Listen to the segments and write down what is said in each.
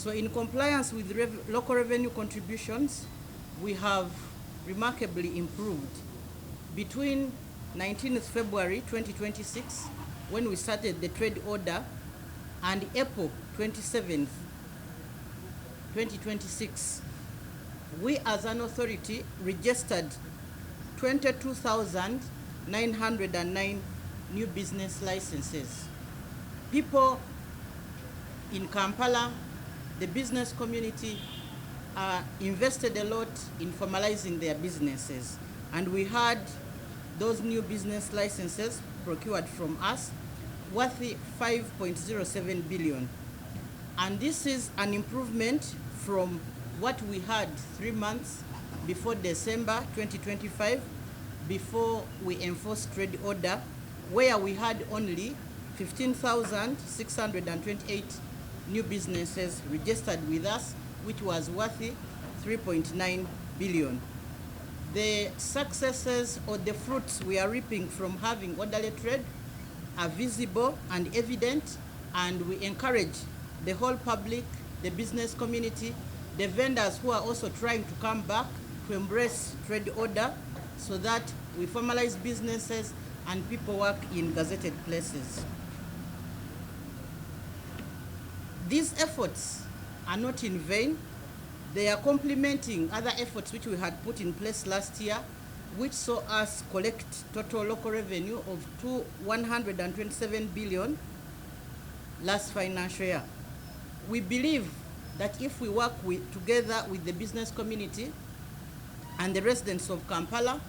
So in compliance with local revenue contributions, we have remarkably improved. Between 19th February 2026, when we started the trade order, and April 27th, 2026, we as an authority registered 22,909 new business licenses. People in Kampala, the business community, invested a lot in formalizing their businesses. And we had those new business licenses procured from us worth 5.07 billion. And this is an improvement from what we had 3 months before December 2025, before we enforced trade order, where we had only 15,628 new businesses registered with us, which was worth 3.9 billion. The successes or the fruits we are reaping from having orderly trade are visible and evident, and we encourage the whole public, the business community, the vendors who are also trying to come back to embrace trade order so that we formalize businesses and people work in gazetted places. These efforts are not in vain. They are complementing other efforts which we had put in place last year, which saw us collect total local revenue of 127 billion last financial year. We believe that if we work together with the business community and the residents of Kampala,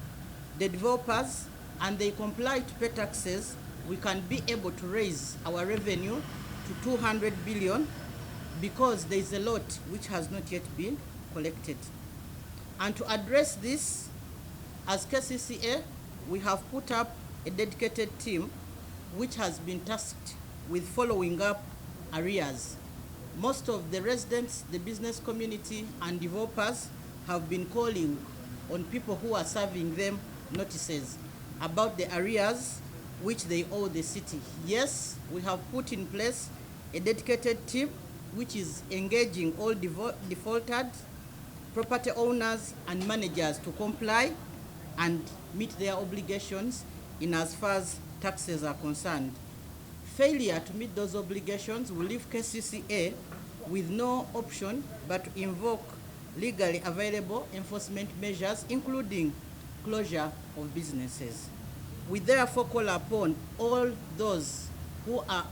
the developers, and they comply to pay taxes, we can be able to raise our revenue to 200 billion, because there is a lot which has not yet been collected. And to address this, as kcca, we have put up a dedicated team which has been tasked with following up arrears. Most of the residents, the business community, and developers have been calling on people who are serving them notices about the arrears which they owe the city. Yes, we have put in place a dedicated team which is engaging all defaulted property owners and managers to comply and meet their obligations in as far as taxes are concerned. Failure to meet those obligations will leave kcca with no option but to invoke legally available enforcement measures, including closure of businesses. We therefore call upon all those who are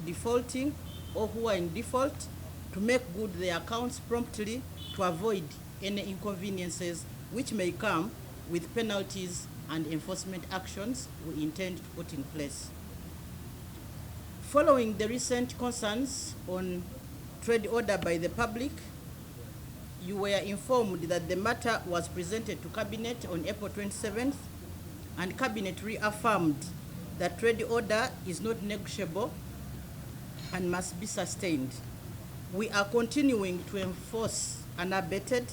defaulting or who are in default to make good their accounts promptly to avoid any inconveniences which may come with penalties and enforcement actions we intend to put in place. Following the recent concerns on trade order by the public, you were informed that the matter was presented to Cabinet on April 27th, and Cabinet reaffirmed that trade order is not negotiable and must be sustained. We are continuing to enforce unabated,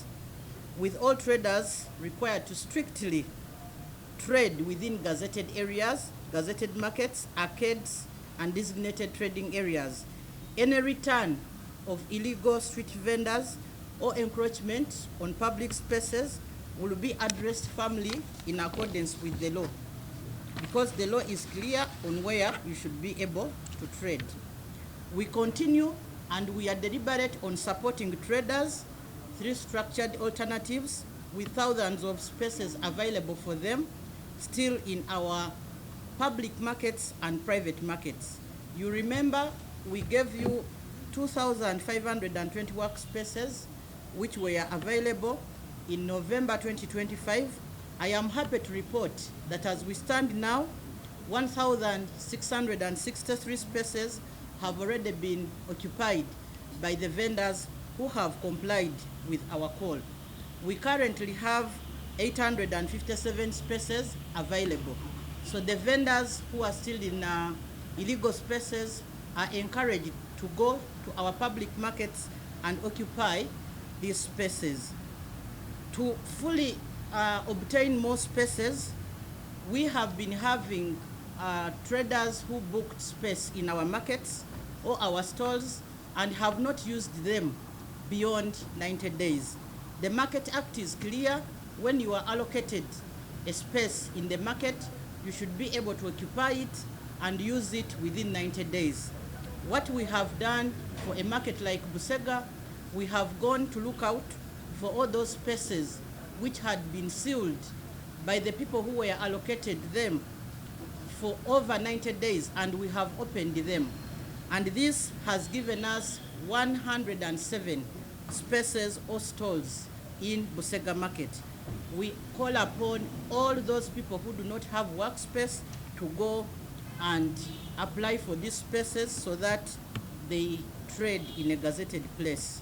with all traders required to strictly trade within gazetted areas, gazetted markets, arcades, and designated trading areas. Any return of illegal street vendors or encroachment on public spaces will be addressed firmly in accordance with the law, because the law is clear on where you should be able to trade. We continue and we are deliberate on supporting traders through structured alternatives with thousands of spaces available for them still in our public markets and private markets. You remember we gave you 2,520 workspaces which were available in November 2025. I am happy to report that as we stand now, 1,663 spaces have already been occupied by the vendors who have complied with our call. We currently have 857 spaces available. So the vendors who are still in illegal spaces are encouraged to go to our public markets and occupy these spaces. To fully obtain more spaces, we have been having traders who booked space in our markets or our stores and have not used them beyond 90 days. The Market Act is clear. When you are allocated a space in the market, you should be able to occupy it and use it within 90 days. What we have done for a market like Busega, we have gone to look out for all those spaces which had been sealed by the people who were allocated them for over 90 days, and we have opened them. And this has given us 107 spaces or stalls in Busega Market. We call upon all those people who do not have workspace to go and apply for these spaces so that they trade in a gazetted place.